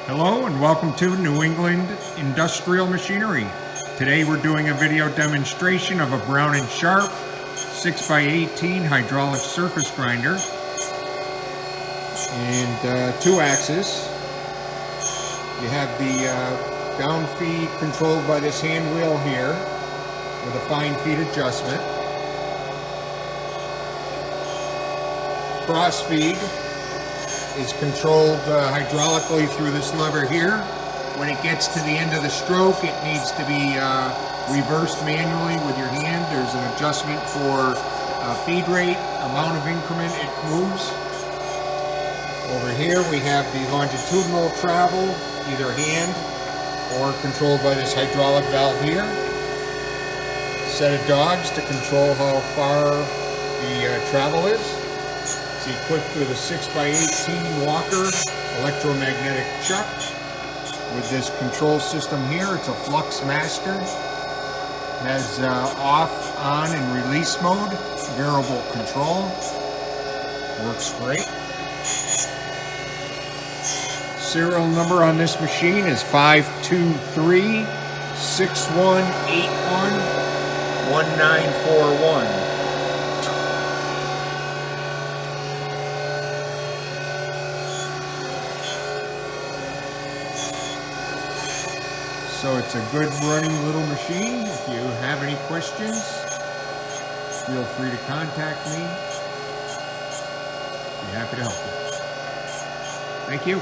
Hello and welcome to New England Industrial Machinery. Today we're doing a video demonstration of a Brown & Sharpe 6x18 hydraulic surface grinder and 2 axes. You have the down feed controlled by this hand wheel here with a fine feed adjustment. Cross feed is controlled hydraulically through this lever here. When it gets to the end of the stroke, it needs to be reversed manually with your hand. There's an adjustment for feed rate, amount of increment it moves. Over here we have the longitudinal travel, either hand or controlled by this hydraulic valve here. Set of dogs to control how far the travel is. It's equipped with a 6x18 walker electromagnetic chuck with this control system here. It's a Flux-Master. It has off, on, and release mode. Variable control. Works great. Serial number on this machine is 523-6181-1941. So it's a good running little machine. If you have any questions, feel free to contact me. Be happy to help you. Thank you.